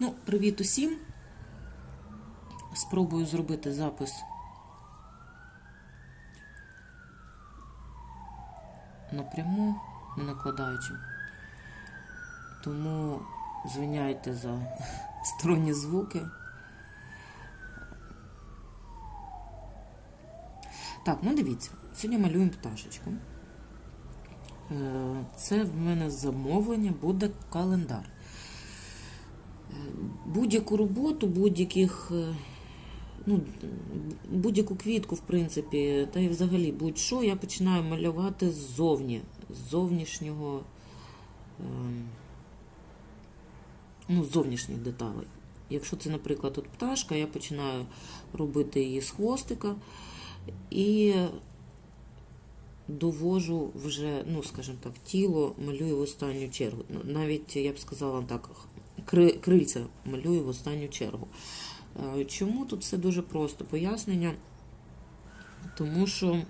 Ну, привіт усім. Спробую зробити запис напряму, не накладаючи. Тому звиняйте за сторонні звуки. Так, ну дивіться, сьогодні малюємо пташечку. Це в мене замовлення, буде календар. Будь-яку роботу, будь-яку квітку, в принципі, та й взагалі будь-що я починаю малювати ззовні, з зовнішнього, з зовнішніх деталей. Якщо це, наприклад, от пташка, я починаю робити її з хвостика і довожу вже, скажімо так, тіло малюю в останню чергу. Навіть, я б сказала так, крильця малюю в останню чергу. Чому тут все дуже просто? Пояснення. Тому що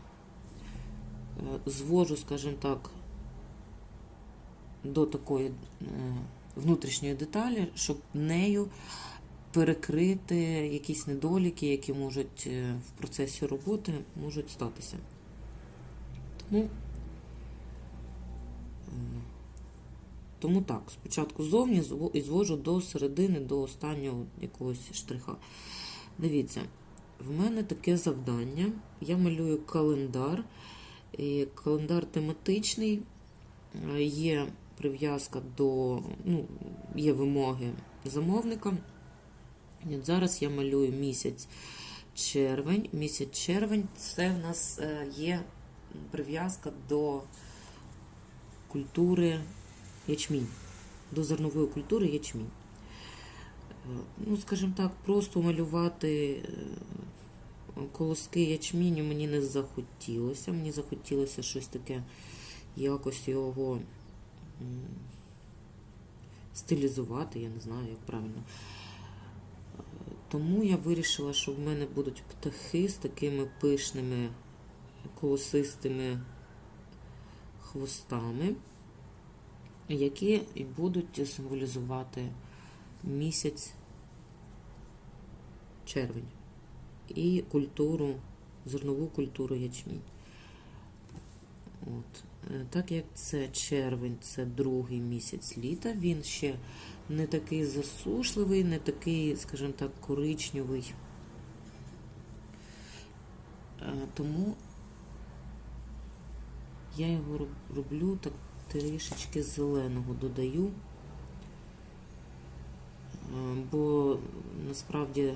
звожу, скажімо так, до такої внутрішньої деталі, щоб нею перекрити якісь недоліки, які можуть в процесі роботи можуть статися. Тому так, спочатку ззовні і звожу до середини, до останнього якогось штриха. Дивіться, в мене таке завдання. Я малюю календар. І календар тематичний, є прив'язка до, є вимоги замовника. І от зараз я малюю місяць червень. Місяць червень – це в нас є прив'язка до культури ячмінь, до зернової культури ячмінь. Скажімо так, просто малювати колоски ячміню мені не захотілося. Мені захотілося щось таке, якось його стилізувати, я не знаю, як правильно. Тому я вирішила, що в мене будуть птахи з такими пишними, колосистими хвостами, які і будуть символізувати місяць червень і культуру, зернову культуру ячмінь. Так як це червень, це другий місяць літа, він ще не такий засушливий, не такий, скажімо так, коричневий. Тому я його роблю так трішечки зеленого додаю, бо насправді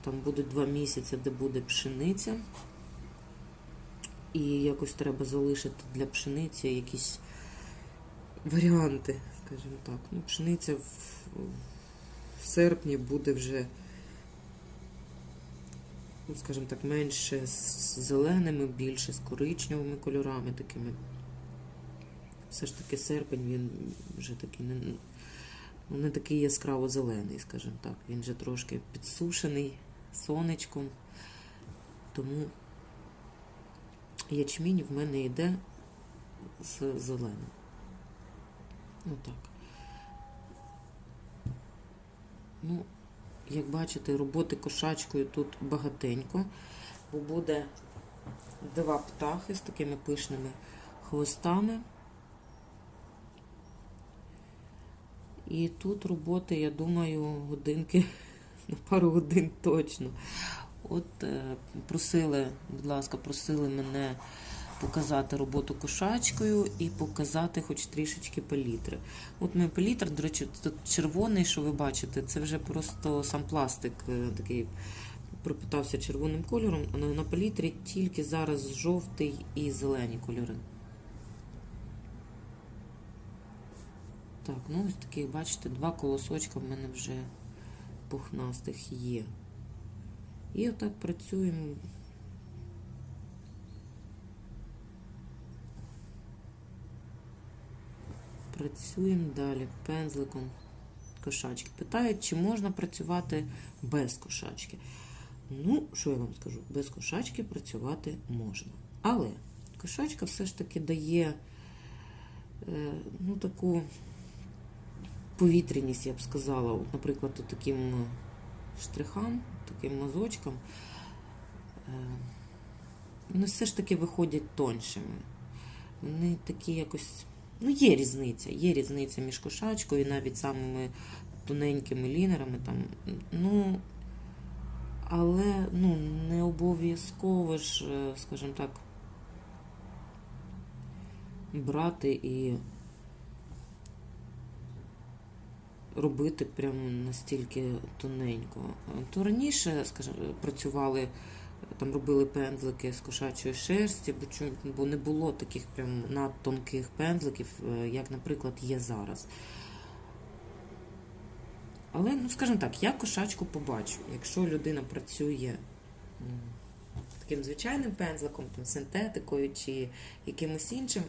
там будуть 2 місяці, де буде пшениця, і якось треба залишити для пшениці якісь варіанти, скажімо так. Пшениця в серпні буде вже, скажімо так, менше з зеленими, більше з коричневими кольорами такими. Все ж таки серпень, він вже такий не такий яскраво зелений, скажімо так. Він вже трошки підсушений сонечком. Тому ячмінь в мене йде з зеленим. Отак. Як бачите, роботи кошачкою тут багатенько, бо буде 2 птахи з такими пишними хвостами. І тут роботи, я думаю, годинки, на пару годин точно. Будь ласка, просили мене показати роботу кошачкою і показати хоч трішечки палітри. Мій палітр, до речі, тут червоний, що ви бачите, це вже просто сам пластик такий пропитався червоним кольором, а на палітрі тільки зараз жовтий і зелені кольори. Так, ось таких, бачите, 2 колосочка в мене вже пухнастих є. І отак працюємо. Працюємо далі пензликом кошачки. Питають, чи можна працювати без кошачки. Що я вам скажу? Без кошачки працювати можна. Але кошачка все ж таки дає таку повітряність, я б сказала, от, наприклад, от таким штрихам, таким мазочкам, вони все ж таки виходять тоншими. Вони такі якось, ну є різниця між кошачкою і навіть самими тоненькими лінерами там, ну, але, ну, не обов'язково ж, скажімо так, брати і робити прям настільки тоненько. То раніше, скажімо, працювали, там робили пензлики з кошачої шерсті, бо не було таких прям надтонких пензликів, як, наприклад, є зараз. Але, ну, скажімо так, я кошачку побачу. Якщо людина працює таким звичайним пензликом, там, синтетикою чи якимось іншим,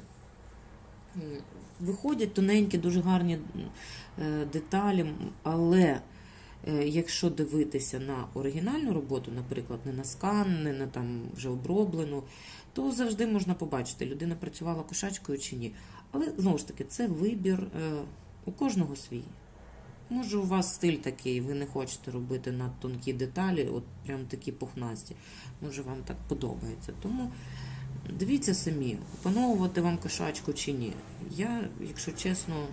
виходять тоненькі, дуже гарні деталі, але якщо дивитися на оригінальну роботу, наприклад, не на скан, не на там вже оброблену, то завжди можна побачити, людина працювала кошачкою чи ні. Але, знову ж таки, це вибір у кожного свій. Може, у вас стиль такий, ви не хочете робити надтонкі деталі, от прям такі пухнасті. Може, вам так подобається. Тому дивіться самі, опановувати вам кошачку чи ні. Я, якщо чесно,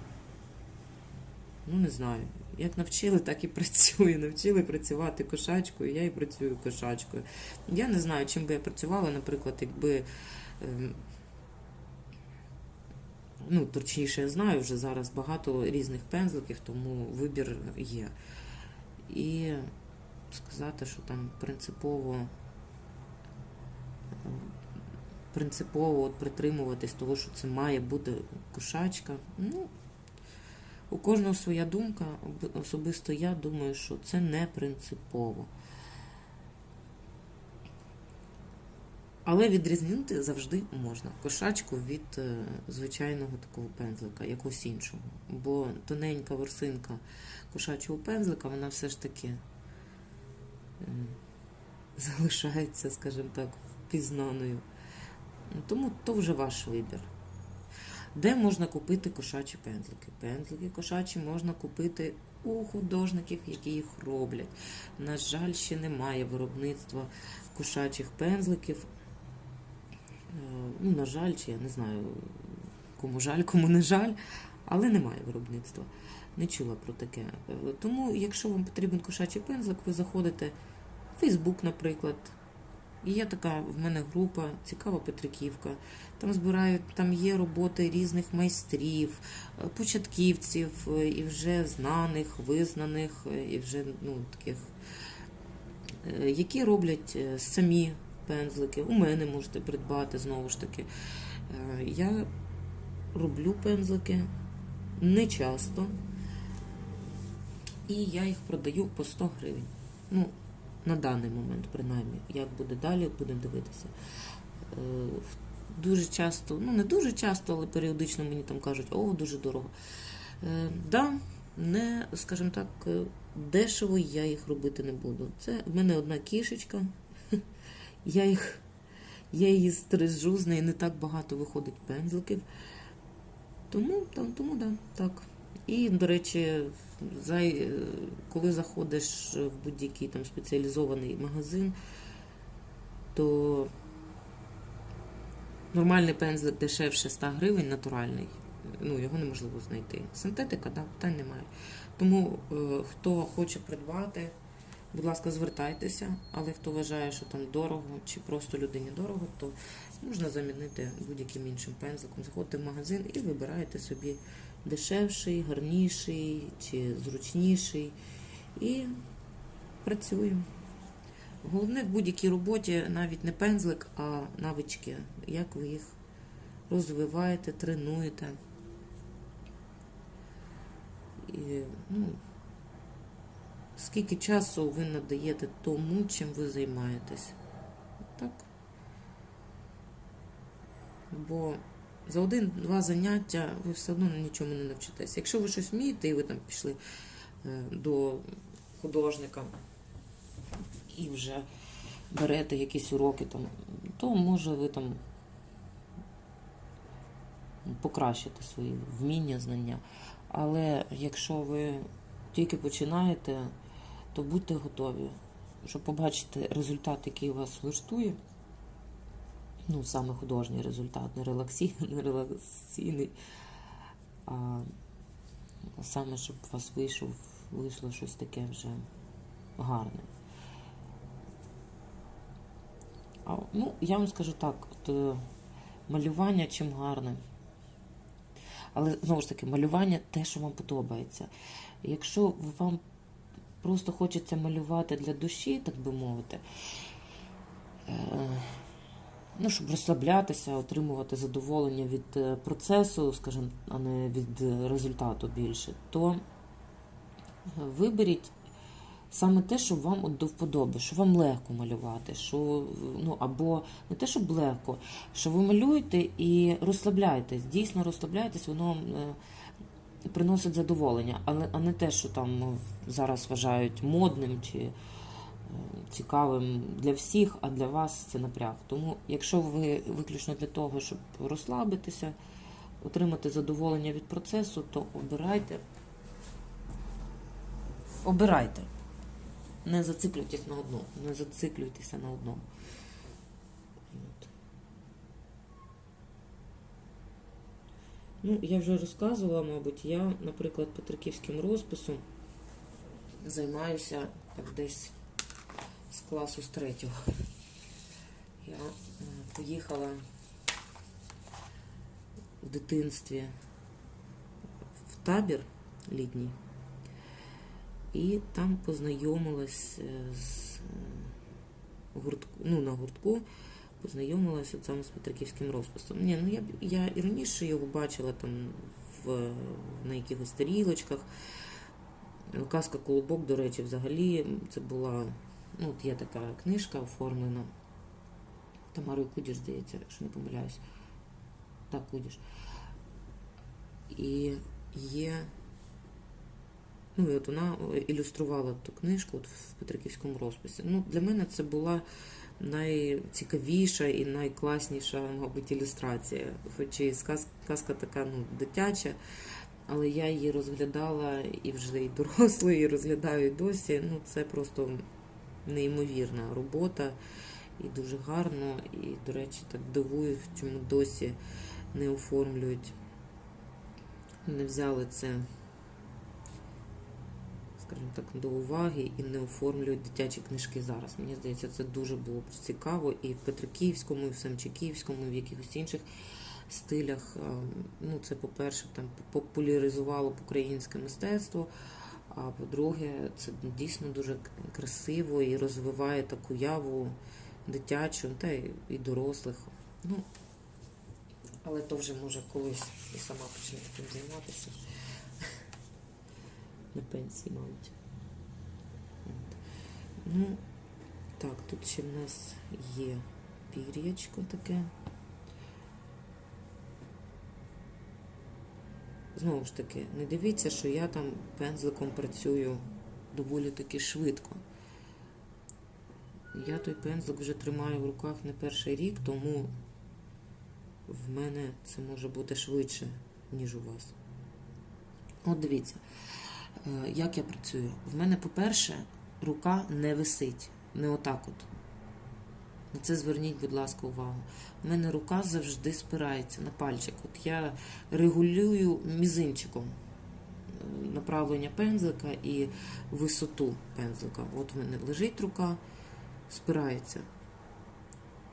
ну не знаю, як навчили, так і працюю. Навчили працювати кошачкою, я і працюю кошачкою. Я не знаю, чим би я працювала, наприклад, якби, ну, точніше, я знаю, вже зараз багато різних пензликів, тому вибір є. І сказати, що там принципово от притримуватись того, що це має бути кошачка. Ну, у кожного своя думка, особисто я думаю, що це не принципово. Але відрізнити завжди можна кошачку від звичайного такого пензлика, якогось іншого. Бо тоненька ворсинка кошачого пензлика, вона все ж таки залишається, скажімо так, впізнаною. Тому то вже ваш вибір. Де можна купити кошачі пензлики? Пензлики кошачі можна купити у художників, які їх роблять. На жаль, ще немає виробництва кошачих пензликів. Ну, на жаль, чи я не знаю, кому жаль, кому не жаль, але немає виробництва. Не чула про таке. Тому, якщо вам потрібен кошачий пензлик, ви заходите в Facebook, наприклад. І є така в мене група «Цікава Петриківка». Там збирають, там є роботи різних майстрів, початківців, і вже знаних, визнаних, і вже, ну, таких, які роблять самі пензлики. У мене можете придбати, знову ж таки. Я роблю пензлики не часто, і я їх продаю по 100 гривень. Ну, на даний момент, принаймні. Як буде далі, будемо дивитися. Дуже часто, ну не дуже часто, але періодично мені там кажуть, о, дуже дорого. Да, не, скажімо так, дешево я їх робити не буду. Це в мене одна кішечка. Я її стрижу, з неї не так багато виходить пензликів. Тому да, так. І, до речі, коли заходиш в будь-який там спеціалізований магазин, то нормальний пензлик дешевше 100 гривень, натуральний, ну, його неможливо знайти. Синтетика, да, питань немає. Тому, хто хоче придбати, будь ласка, звертайтеся, але хто вважає, що там дорого, чи просто людині дорого, то можна замінити будь-яким іншим пензликом. Заходите в магазин і вибираєте собі дешевший, гарніший чи зручніший. І працюємо. Головне в будь-якій роботі навіть не пензлик, а навички. Як ви їх розвиваєте, тренуєте. І, ну, скільки часу ви надаєте тому, чим ви займаєтесь. Так? Бо за 1-2 заняття ви все одно нічому не навчитесь. Якщо ви щось вмієте, і ви там пішли до художника і вже берете якісь уроки, там, то може ви там покращите свої вміння, знання. Але якщо ви тільки починаєте, то будьте готові, щоб побачити результат, який вас влаштує. Ну, саме художній результат, не релаксійний, а саме, щоб у вас вийшло щось таке вже гарне. Ну, я вам скажу так, малювання чим гарне. Але, знову ж таки, малювання те, що вам подобається. Якщо вам просто хочеться малювати для душі, так би мовити, ну, щоб розслаблятися, отримувати задоволення від процесу, скажімо, а не від результату більше, то виберіть саме те, що вам до вподоби, що вам легко малювати, що, ну, або не те, щоб легко, що ви малюєте і розслабляєтесь, дійсно розслабляєтесь, воно приносить задоволення, а не те, що там зараз вважають модним чи цікавим для всіх, а для вас це напряг. Тому, якщо ви виключно для того, щоб розслабитися, отримати задоволення від процесу, то обирайте. Не зациклюйтесь на одному. Не зациклюйтеся на одному. От. Ну, я вже розказувала, мабуть, я, наприклад, петриківським розписом займаюся так десь з класу з 3-го. Я поїхала в дитинстві в табір літній. І там познайомилась на гуртку, познайомилася саме з петриківським розписом. Я і раніше його бачила там на якихось тарілочках. Казка «Колобок», до речі, взагалі, це була, ну, от є така книжка оформлена Тамарою Кудіш, здається, якщо не помиляюсь. Так, Кудіш. І є... Ну, і от вона ілюструвала ту книжку от в петриківському розписі. Ну, для мене це була найцікавіша і найкласніша, мабуть, ілюстрація. Хоч і казка така, ну, дитяча, але я її розглядала і вже і дорослою, і розглядаю і досі. Ну, це просто неймовірна робота і дуже гарно. І, до речі, так дивую, чому досі не оформлюють, не взяли це, скажімо так, до уваги і не оформлюють дитячі книжки зараз. Мені здається, це дуже було б цікаво і в Петриківському, і в Самчиківському, і в якихось інших стилях. Ну, це, по-перше, там популяризувало б українське мистецтво, а по-друге, це дійсно дуже красиво і розвиває таку яву дитячу, та і дорослих. Ну, але то вже, може, колись і сама почне таким займатися. На пенсії, мабуть. От. Ну, так, тут ще в нас є пір'ячко таке. Знову ж таки, не дивіться, що я там пензликом працюю доволі таки швидко. Я той пензлик вже тримаю в руках не перший рік, тому в мене це може бути швидше, ніж у вас. От дивіться. Як я працюю? В мене, по-перше, рука не висить. Не отак от. На це зверніть, будь ласка, увагу. У мене рука завжди спирається на пальчик. От я регулюю мізинчиком направлення пензлика і висоту пензлика. От в мене лежить рука, спирається.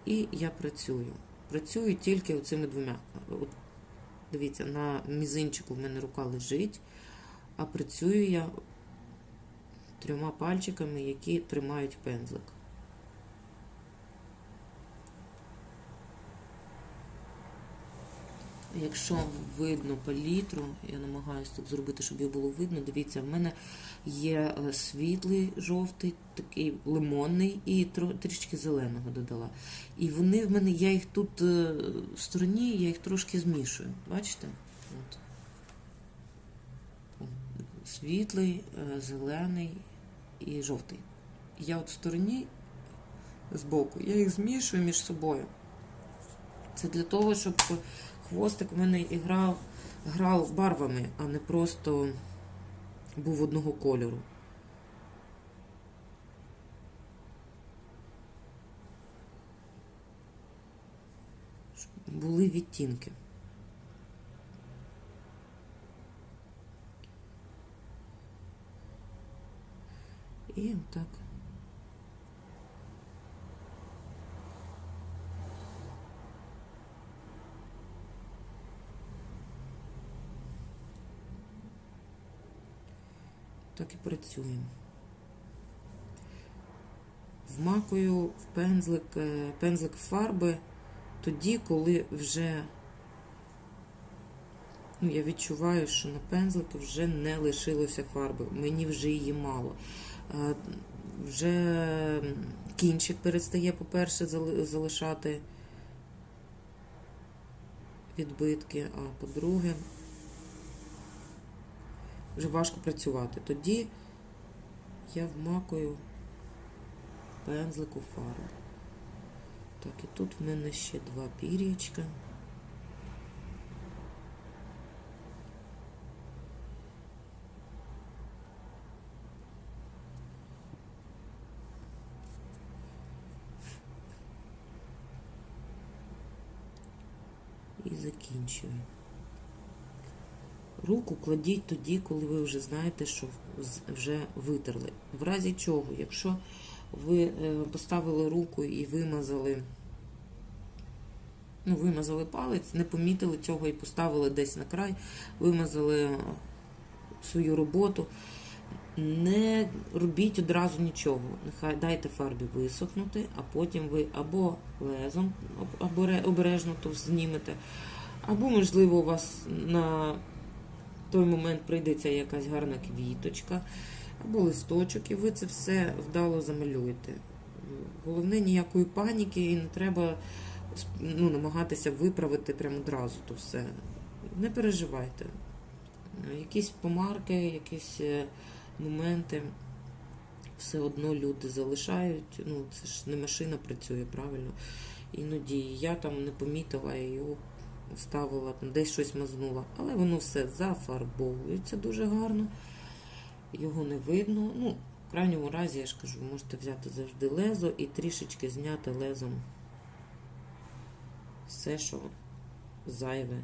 І я працюю. Працюю тільки оцими двома. От, дивіться, на мізинчику в мене рука лежить. А працюю я 3 пальчиками, які тримають пензлик. Якщо видно палітру, я намагаюся тут зробити, щоб її було видно, дивіться, в мене є світлий, жовтий, такий лимонний і трішки зеленого додала. І вони в мене, я їх тут в стороні, я їх трошки змішую. Бачите? От. Світлий, зелений і жовтий. Я от в стороні, збоку, я їх змішую між собою. Це для того, щоб хвостик у мене грав грав барвами, а не просто був одного кольору. Були відтінки. І отак. Так і працюємо. Вмакую в пензлик фарби тоді, коли вже я відчуваю, що на пензлику вже не лишилося фарби. Мені вже її мало. Вже кінчик перестає, по-перше, залишати відбитки, а по-друге, вже важко працювати. Тоді я вмакую пензлику фарбу. Так, і тут в мене ще 2 пір'ячка. І закінчую. Руку кладіть тоді, коли ви вже знаєте, що вже витерли. В разі чого, якщо ви поставили руку і вимазали палець, не помітили цього і поставили десь на край, вимазали свою роботу, не робіть одразу нічого. Нехай дайте фарбі висохнути, а потім ви або лезом обережно то знімете, або, можливо, у вас на той момент прийдеться якась гарна квіточка, або листочок, і ви це все вдало замалюєте. Головне, ніякої паніки, і не треба намагатися виправити прямо одразу то все. Не переживайте. Якісь помарки, якісь моменти все одно люди залишають. Це ж не машина працює, правильно. Іноді я там не помітила, я його ставила, там десь щось мазнула. Але воно все зафарбовується дуже гарно. Його не видно. В крайньому разі, я ж кажу, ви можете взяти завжди лезо і трішечки зняти лезом все, що зайве.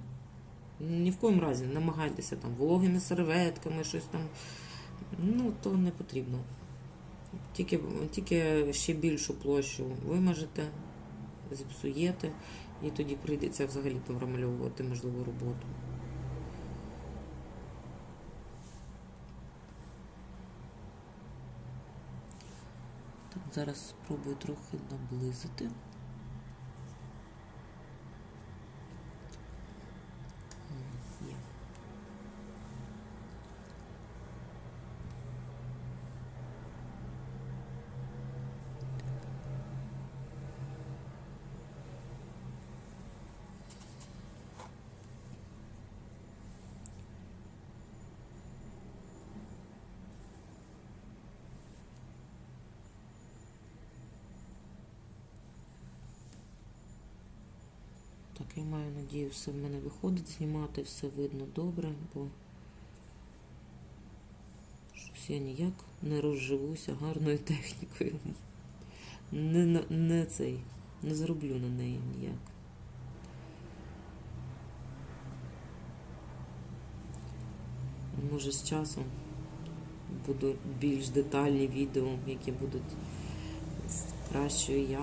Ні в коїм разі не намагайтеся там вологими серветками, щось там. То не потрібно. Тільки ще більшу площу вимажете, зіпсуєте, і тоді прийдеться взагалі промальовувати можливу роботу. Так, зараз спробую трохи наблизити. Є. Так, я маю надію, все в мене виходить знімати, все видно добре, бо щось я ніяк не розживуся гарною технікою. Не зароблю на неї ніяк. Може, з часом будуть більш детальні відео, які будуть з кращою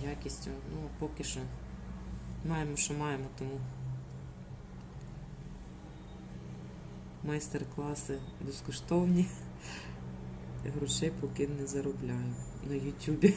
якістю. Поки що маємо, що маємо, тому майстер-класи безкоштовні. Грошей поки не заробляю на YouTube.